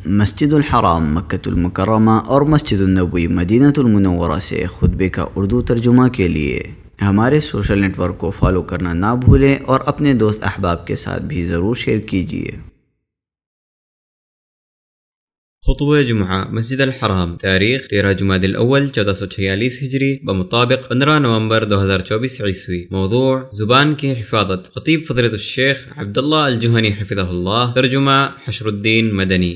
مسجد الحرام مکۃ المکرمہ اور مسجد النبوی مدینہ المنورہ سے خطبے کا اردو ترجمہ کے لیے ہمارے سوشل نیٹ ورک کو فالو کرنا نہ بھولیں اور اپنے دوست احباب کے ساتھ بھی ضرور شیئر کیجیے۔ خطبہ جمعہ مسجد الحرام، تاریخ 13 جمادی الاول 1446 ہجری بمطابق 15 نومبر 2024 عیسوی۔ موضوع زبان کی حفاظت۔ خطیب فضیلۃ الشیخ عبداللہ الجوہنی حفظہ اللہ۔ ترجمہ حشر الدین مدنی۔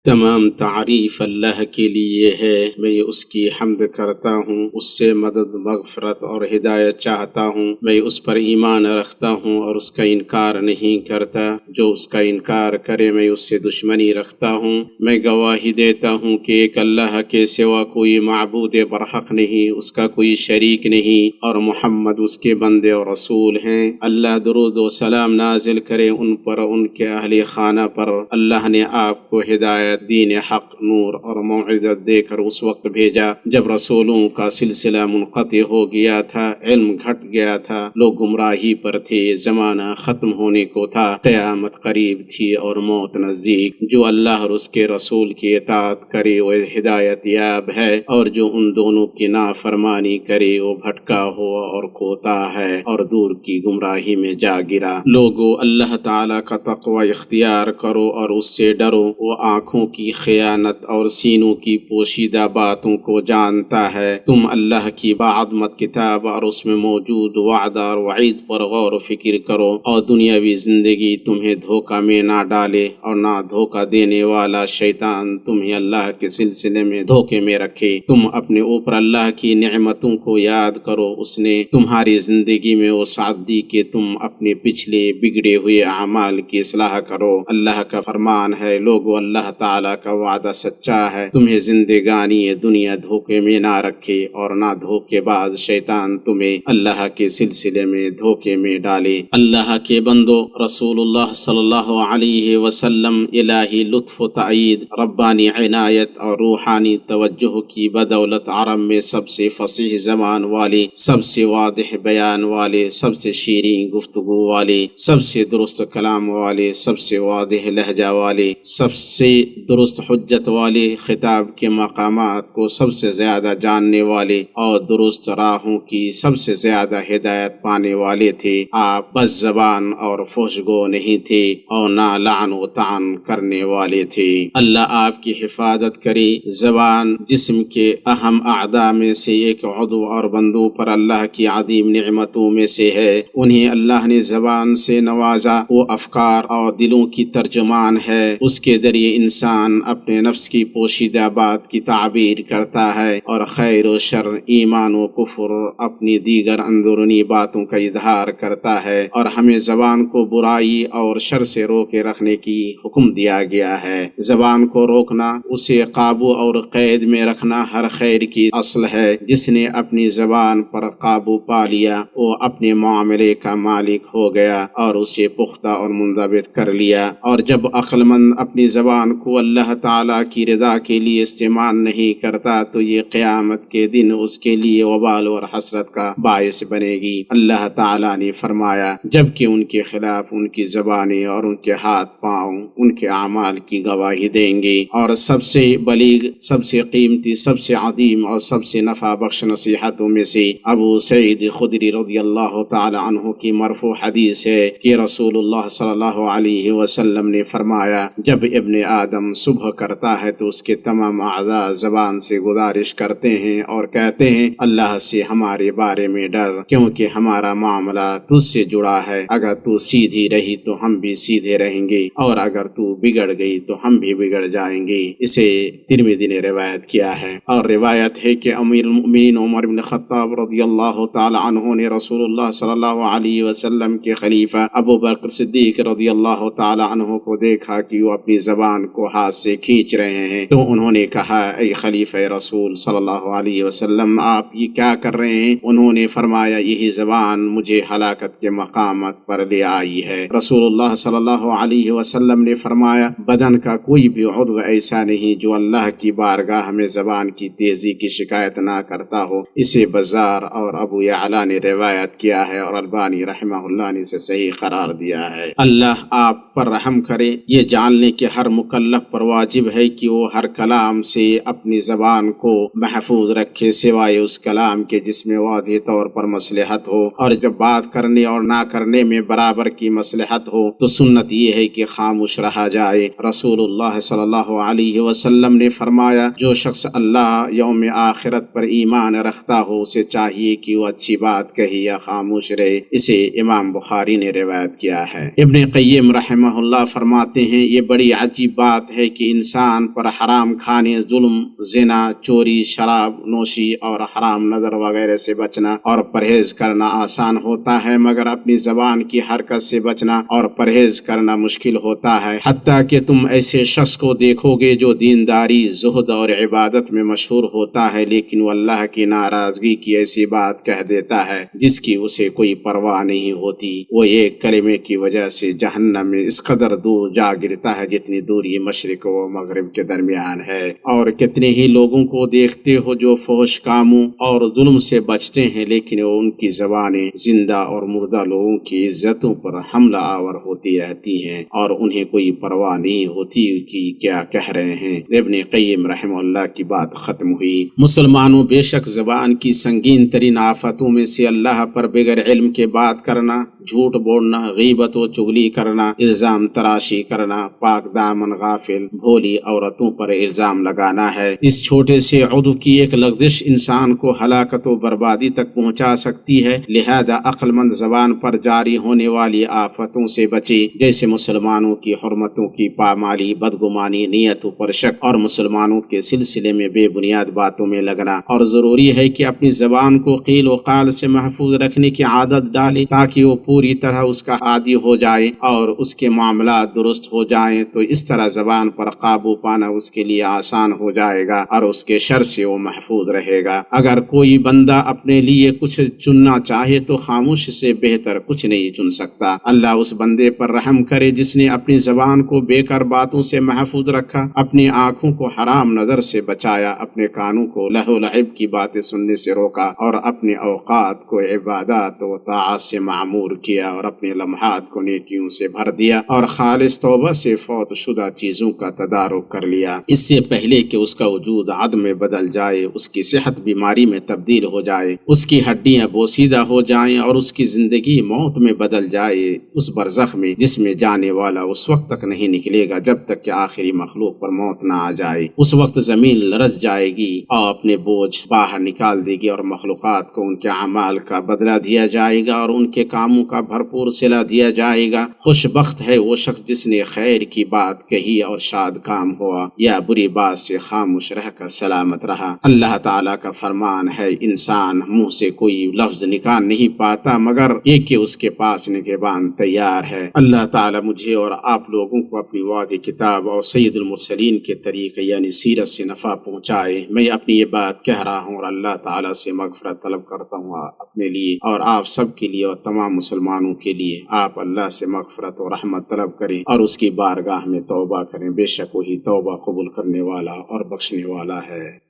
تمام تعریف اللہ کے لیے ہے، میں اس کی حمد کرتا ہوں، اس سے مدد، مغفرت اور ہدایت چاہتا ہوں۔ میں اس پر ایمان رکھتا ہوں اور اس کا انکار نہیں کرتا، جو اس کا انکار کرے میں اس سے دشمنی رکھتا ہوں۔ میں گواہی دیتا ہوں کہ ایک اللہ کے سوا کوئی معبود برحق نہیں، اس کا کوئی شریک نہیں، اور محمد اس کے بندے اور رسول ہیں۔ اللہ درود و سلام نازل کرے ان پر، ان کے اہل خانہ پر۔ اللہ نے آپ کو ہدایت، دین حق، نور اور موعظت دے کر اس وقت بھیجا جب رسولوں کا سلسلہ منقطع ہو گیا تھا، علم گھٹ گیا تھا، لوگ گمراہی پر تھے، زمانہ ختم ہونے کو تھا، قیامت قریب تھی اور موت نزدیک۔ جو اللہ اور اس کے رسول کی اطاعت کرے وہ ہدایت یاب ہے، اور جو ان دونوں کی نافرمانی کرے وہ بھٹکا ہوا اور کوتا ہے اور دور کی گمراہی میں جا گرا۔ لوگو اللہ تعالی کا تقوی اختیار کرو اور اس سے ڈرو، وہ آنکھوں کی خیانت اور سینوں کی پوشیدہ باتوں کو جانتا ہے۔ تم اللہ کی باعظمت کتاب اور اس میں موجود وعدہ اور وعید پر غور و فکر کرو، اور دنیاوی زندگی تمہیں دھوکہ میں نہ ڈالے، اور نہ دھوکہ دینے والا شیطان تمہیں اللہ کے سلسلے میں دھوکے میں رکھے۔ تم اپنے اوپر اللہ کی نعمتوں کو یاد کرو، اس نے تمہاری زندگی میں وسعت دی کہ تم اپنے پچھلے بگڑے ہوئے اعمال کی اصلاح کرو۔ اللہ کا فرمان ہے، لوگو اللہ تعالیٰ کا وعدہ سچا ہے، تمہیں زندگانی دنیا دھوکے میں نہ رکھے، اور نہ دھوکے باز شیطان تمہیں اللہ کے سلسلے میں دھوکے میں ڈالے۔ اللہ کے بندو، رسول اللہ صلی اللہ علیہ وسلم الہی لطف و تائید، ربانی عنایت اور روحانی توجہ کی بدولت عرب میں سب سے فصیح زبان والے، سب سے واضح بیان والے، سب سے شیریں گفتگو والے، سب سے درست کلام والے، سب سے واضح لہجہ والے، سب سے درست حجت والے، خطاب کے مقامات کو سب سے زیادہ جاننے والے، اور درست راہوں کی سب سے زیادہ ہدایت پانے والے تھے۔ آپ بس زبان اور فحش گو نہیں تھے، اور نہ لعن و طعن کرنے والے تھے۔ اللہ آپ کی حفاظت کرے۔ زبان جسم کے اہم اعضاء میں سے ایک عضو اور بندوں پر اللہ کی عظیم نعمتوں میں سے ہے۔ انہیں اللہ نے زبان سے نوازا، وہ افکار اور دلوں کی ترجمان ہے۔ اس کے ذریعے انسان اپنے نفس کی پوشیدہ بات کی تعبیر کرتا ہے، اور خیر و شر، ایمان و کفر، اپنی دیگر اندرونی باتوں کا اظہار کرتا ہے، اور ہمیں زبان کو برائی اور شر سے روکے رکھنے کی حکم دیا گیا ہے۔ زبان کو روکنا، اسے قابو اور قید میں رکھنا ہر خیر کی اصل ہے۔ جس نے اپنی زبان پر قابو پا لیا وہ اپنے معاملے کا مالک ہو گیا اور اسے پختہ اور منضبط کر لیا۔ اور جب عقل مند اپنی زبان کو اللہ تعالیٰ کی رضا کے لیے استعمال نہیں کرتا تو یہ قیامت کے دن اس کے لیے وبال اور حسرت کا باعث بنے گی۔ اللہ تعالیٰ نے فرمایا، جبکہ ان کے خلاف ان کی زبانیں اور ان کے ہاتھ پاؤں ان کے اعمال کی گواہی دیں گے۔ اور سب سے بلیغ، سب سے قیمتی، سب سے عظیم اور سب سے نفع بخش نصیحتوں میں سے ابو سعید خدری رضی اللہ تعالی عنہ کی مرفوع حدیث ہے کہ رسول اللہ صلی اللہ علیہ وسلم نے فرمایا، جب ابن آدم صبح کرتا ہے تو اس کے تمام اعضاء زبان سے گزارش کرتے ہیں اور کہتے ہیں، اللہ سے ہمارے بارے میں ڈر، کیونکہ ہمارا معاملہ تجھ سے جڑا ہے۔ اگر تو سیدھی رہی تو ہم بھی سیدھے رہیں گے، اور اگر تو بگڑ گئی تو ہم بھی بگڑ جائیں گے۔ اسے ترمذی نے روایت کیا ہے۔ اور روایت ہے کہ امیر المؤمنین عمر بن خطاب رضی اللہ تعالی عنہ نے رسول اللہ صلی اللہ علیہ وسلم کے خلیفہ ابو بکر صدیق رضی اللہ تعالی عنہ کو دیکھا کہ وہ اپنی زبان کو ہاتھ سے کھینچ رہے ہیں۔ تو انہوں نے کہا اے خلیفہ رسول صلی اللہ علیہ وسلم آپ یہ کیا کر رہے ہیں؟ انہوں نے فرمایا یہی زبان مجھے ہلاکت کے مقامات پر لے آئی ہے۔ رسول اللہ صلی اللہ علیہ وسلم نے فرمایا بدن کا کوئی بھی عضو ایسا نہیں جو اللہ کی بارگاہ میں زبان کی تیزی کی شکایت نہ کرتا ہو۔ اسے بزار اور ابو یعلا نے روایت کیا ہے اور البانی رحمہ اللہ نے اسے صحیح قرار دیا ہے۔ اللہ آپ پر رحم کرے، یہ جاننے کے ہر مکلف پر واجب ہے کہ وہ ہر کلام سے اپنی زبان کو محفوظ رکھے سوائے اس کلام کے جس میں واضح طور پر مصلحت ہو، اور جب بات کرنے اور نہ کرنے میں برابر کی مصلحت ہو تو سنت یہ ہے کہ خاموش رہا جائے۔ رسول اللہ صلی اللہ علیہ وسلم نے فرمایا جو شخص اللہ یوم آخرت پر ایمان رکھتا ہو اسے چاہیے کہ وہ اچھی بات کہے یا خاموش رہے۔ اسے امام بخاری نے روایت کیا ہے۔ ابن قیم رحمہ اللہ فرماتے ہیں یہ بڑی عجیب بات ہے کہ انسان پر حرام کھانے، ظلم، زنا، چوری، شراب نوشی اور حرام نظر وغیرہ سے بچنا اور پرہیز کرنا آسان ہوتا ہے، مگر اپنی زبان کی حرکت سے بچنا اور پرہیز کرنا مشکل ہوتا ہے۔ حتیٰ کہ تم ایسے شخص کو دیکھو گے جو دینداری، زہد اور عبادت میں مشہور ہوتا ہے لیکن وہ اللہ کی ناراضگی کی ایسی بات کہہ دیتا ہے جس کی اسے کوئی پرواہ نہیں ہوتی۔ وہ ایک کلمے کی وجہ سے جہنم میں اس قدر دور جا گرتا ہے جتنی دوری مشرق و مغرب کے درمیان ہے۔ اور کتنے ہی لوگوں کو دیکھتے ہو جو فحش کاموں اور ظلم سے بچتے ہیں لیکن وہ ان کی زبانیں زندہ اور مردہ لوگوں کی عزتوں پر حملہ آور ہوتی رہتی ہیں اور انہیں کوئی پرواہ نہیں ہوتی کہ کیا کہہ رہے ہیں۔ ابن قیم رحمہ اللہ کی بات ختم ہوئی۔ مسلمانوں بے شک زبان کی سنگین ترین آفتوں میں سے اللہ پر بغیر علم کے بات کرنا، جھوٹ بولنا، غیبت و چغلی کرنا، الزام تراشی کرنا، پاک دامن غافل بھولی عورتوں پر الزام لگانا ہے۔ اس چھوٹے سے عضو کی ایک لغزش انسان کو ہلاکت و بربادی تک پہنچا سکتی ہے، لہذا عقل مند زبان پر جاری ہونے والی آفتوں سے بچے، جیسے مسلمانوں کی حرمتوں کی پامالی، بدگمانی، نیتوں پر شک اور مسلمانوں کے سلسلے میں بے بنیاد باتوں میں لگنا۔ اور ضروری ہے کہ اپنی زبان کو قیل و قال سے محفوظ رکھنے کی عادت ڈالے تاکہ وہ پوری طرح اس کا عادی ہو جائے اور اس کے معاملات درست ہو جائیں، تو اس طرح زبان پر قابو پانا اس کے لیے آسان ہو جائے گا اور اس کے شر سے وہ محفوظ رہے گا۔ اگر کوئی بندہ اپنے لیے کچھ چننا چاہے تو خاموش سے بہتر کچھ نہیں چن سکتا۔ اللہ اس بندے پر رحم کرے جس نے اپنی زبان کو بیکار باتوں سے محفوظ رکھا، اپنی آنکھوں کو حرام نظر سے بچایا، اپنے کانوں کو لہو و لعب کی باتیں سننے سے روکا اور اپنے اوقات کو عبادات و طاعات سے معمور کیا اور اپنے لمحات کو نیکیوں سے بھر دیا اور خالص توبہ سے فوت شدہ چیزوں کا تدارک کر لیا، اس سے پہلے کہ اس کا وجود عدم میں بدل جائے، اس کی صحت بیماری میں تبدیل ہو جائے، اس کی ہڈیاں بوسیدہ ہو جائیں اور اس کی زندگی موت میں بدل جائے، اس برزخ میں جس میں جانے والا اس وقت تک نہیں نکلے گا جب تک کہ آخری مخلوق پر موت نہ آ جائے۔ اس وقت زمین لرز جائے گی اور اپنے بوجھ باہر نکال دے گی اور مخلوقات کو ان کے اعمال کا بدلہ دیا جائے گا اور ان کے کاموں کا بھرپور صلہ دیا جائے گا۔ خوش بخت ہے وہ شخص جس نے خیر کی بات کہی اور شاد کام ہوا، یا بری بات سے خاموش رہ کر سلامت رہا۔ اللہ تعالیٰ کا فرمان ہے انسان منہ سے کوئی لفظ نکال نہیں پاتا مگر یہ کہ اس کے پاس نگہبان تیار ہے۔ اللہ تعالیٰ مجھے اور آپ لوگوں کو اپنی واضح کتاب اور سید المرسلین کے طریقے یعنی سیرت سے نفع پہنچائے۔ میں اپنی یہ بات کہہ رہا ہوں اور اللہ تعالیٰ سے مغفرت طلب کرتا ہوں اپنے لیے اور آپ سب کے لیے اور تمام مسلمانوں کے لیے۔ آپ اللہ سے مغفرت اور رحمت طلب کریں اور اس کی بارگاہ میں توبہ کریں، بے شک وہی توبہ قبول کرنے والا اور بخشنے والا ہے۔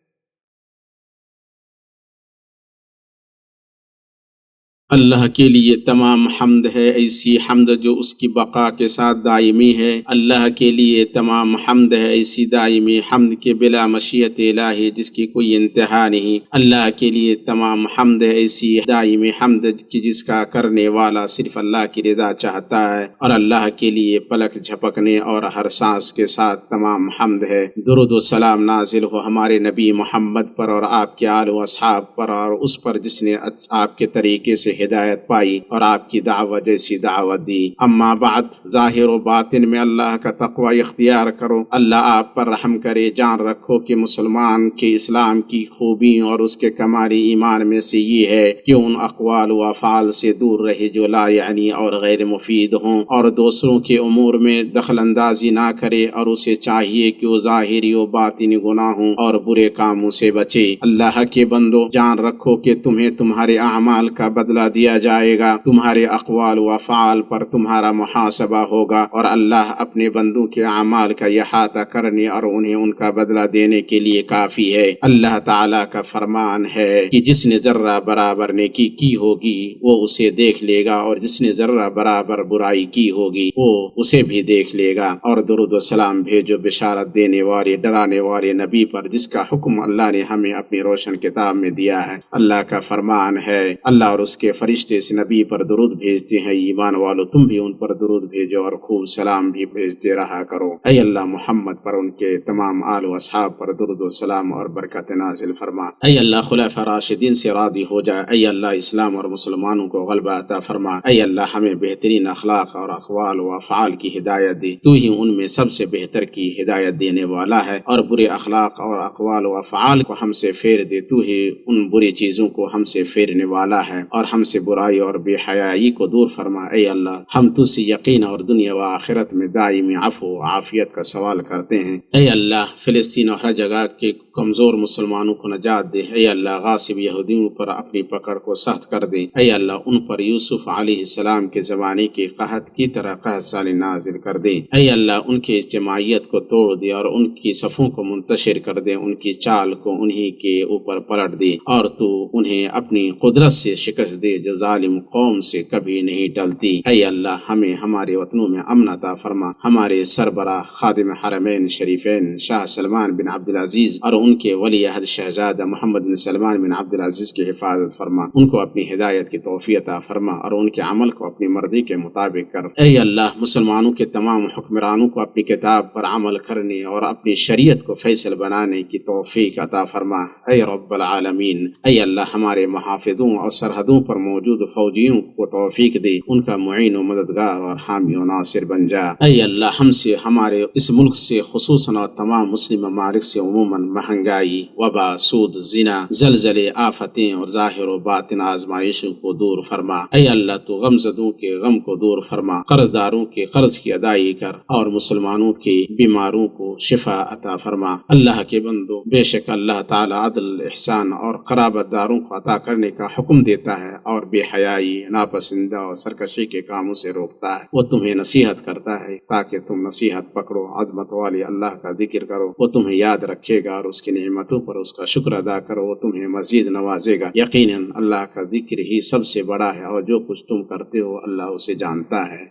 اللہ کے لیے تمام حمد ہے، ایسی حمد جو اس کی بقا کے ساتھ دائمی ہے۔ اللہ کے لیے تمام حمد ہے، ایسی دائمی حمد کے بلا مشیت الہی جس کی کوئی انتہا نہیں۔ اللہ کے لیے تمام حمد ہے، ایسی دائمی حمد کی جس کا کرنے والا صرف اللہ کی رضا چاہتا ہے۔ اور اللہ کے لیے پلک جھپکنے اور ہر سانس کے ساتھ تمام حمد ہے۔ درود و سلام نازل ہو ہمارے نبی محمد پر اور آپ کے آل و اصحاب پر اور اس پر جس نے آپ کے طریقے سے ہدایت پائی اور آپ کی دعوت جیسی دعوت دی۔ اما بعد، ظاہر و باطن میں اللہ کا تقوی اختیار کرو، اللہ آپ پر رحم کرے۔ جان رکھو کہ مسلمان کے اسلام کی خوبی اور اس کے کمالی ایمان میں سے یہ ہے کہ ان اقوال و افعال سے دور رہے جو لا یعنی اور غیر مفید ہوں، اور دوسروں کے امور میں دخل اندازی نہ کرے، اور اسے چاہیے کہ وہ ظاہری و باطنی گناہوں اور برے کاموں سے بچے۔ اللہ کے بندو، جان رکھو کہ تمہیں تمہارے اعمال کا بدلہ دیا جائے گا، تمہارے اقوال و افعال پر تمہارا محاسبہ ہوگا، اور اللہ اپنے بندوں کے اعمال کا احاطہ کرنے اور انہیں ان کا بدلہ دینے کے لیے کافی ہے۔ اللہ تعالیٰ کا فرمان ہے کہ جس نے ذرہ برابر نیکی کی ہوگی وہ اسے دیکھ لے گا، اور جس نے ذرہ برابر برائی کی ہوگی وہ اسے بھی دیکھ لے گا۔ اور درود و سلام بھیجو بشارت دینے والے ڈرانے والے نبی پر، جس کا حکم اللہ نے ہمیں اپنی روشن کتاب میں دیا ہے۔ اللہ کا فرمان ہے، اللہ اور اس کے فرشتے اس نبی پر درود بھیجتے ہیں، ایمان والو تم بھی ان پر درود بھیجو اور خوب سلام بھی بھیجتے رہا کرو۔ اے اللہ محمد پر، ان کے تمام آل و اصحاب پر درود و سلام اور برکت نازل فرما۔ اے اللہ خلفاء راشدین سے راضی ہو جا۔ اے اللہ اسلام اور مسلمانوں کو غلبہ عطا فرما۔ اے اللہ ہمیں بہترین اخلاق اور اقوال و افعال کی ہدایت دے، تو ہی ان میں سب سے بہتر کی ہدایت دینے والا ہے، اور برے اخلاق اور اقوال و افعال کو ہم سے پھیر دے، تو ہی ان بری چیزوں کو ہم سے پھیرنے والا ہے، اور ہم سے برائی اور بے حیائی کو دور فرما۔ اے اللہ ہم تجھ سے یقین اور دنیا و آخرت میں دائمی عفو و عافیت کا سوال کرتے ہیں۔ اے اللہ فلسطین اور ہر جگہ کے کمزور مسلمانوں کو نجات دے۔ اے اللہ غاصب یہودیوں پر اپنی پکڑ کو سخت کر دے۔ اے اللہ ان پر یوسف علیہ السلام کے زمانے کے قحط کی طرح قحط سالی نازل کر دے۔ اے اللہ ان کی اجتماعیت کو توڑ دے اور ان کی صفوں کو منتشر کر دے، ان کی چال کو انہی کے اوپر پلٹ دے، اور تو انہیں اپنی قدرت سے شکست دے جو ظالم قوم سے کبھی نہیں ٹلتی۔ اے اللہ ہمیں ہمارے وطنوں میں امن عطا فرما، ہمارے سربراہ خادم حرمین شریفین شاہ سلمان بن عبدالعزیز اور ان کے ولی عہد شہزادہ محمد بن سلمان بن عبدالعزیز کی حفاظت فرما، ان کو اپنی ہدایت کی توفیق عطا فرما اور ان کے عمل کو اپنی مرضی کے مطابق کر۔ اے اللہ مسلمانوں کے تمام حکمرانوں کو اپنی کتاب پر عمل کرنے اور اپنی شریعت کو فیصل بنانے کی توفیق عطا فرما۔ اے رب العالمین، اے اللہ ہمارے محافظوں اور سرحدوں پر موجود فوجیوں کو توفیق دے، ان کا معین و مددگار اور حامی و ناصر بن جا۔ اے اللہ ہم سے، ہمارے اس ملک سے خصوصاً اور تمام مسلم ممالک سے عموماً مہنگائی، وبا، سود، زنا، زلزلے، آفتیں اور ظاہر و باطن آزمائشوں کو دور فرما۔ اے اللہ تو غم زدوں کے غم کو دور فرما، قرض داروں کے قرض کی ادائیگی کر، اور مسلمانوں کے بیماروں کو شفا عطا فرما۔ اللہ کے بندو، بے شک اللہ تعالی عدل، احسان اور قرابت داروں کو عطا کرنے کا حکم دیتا ہے، اور بے حیائی، ناپسندیدہ اور سرکشی کے کاموں سے روکتا ہے۔ وہ تمہیں نصیحت کرتا ہے تاکہ تم نصیحت پکڑو، عظمت والے اللہ کا ذکر کرو، وہ تمہیں یاد رکھے گا، اور اس کی نعمتوں پر اس کا شکر ادا کرو، وہ تمہیں مزید نوازے گا۔ یقیناً اللہ کا ذکر ہی سب سے بڑا ہے، اور جو کچھ تم کرتے ہو اللہ اسے جانتا ہے۔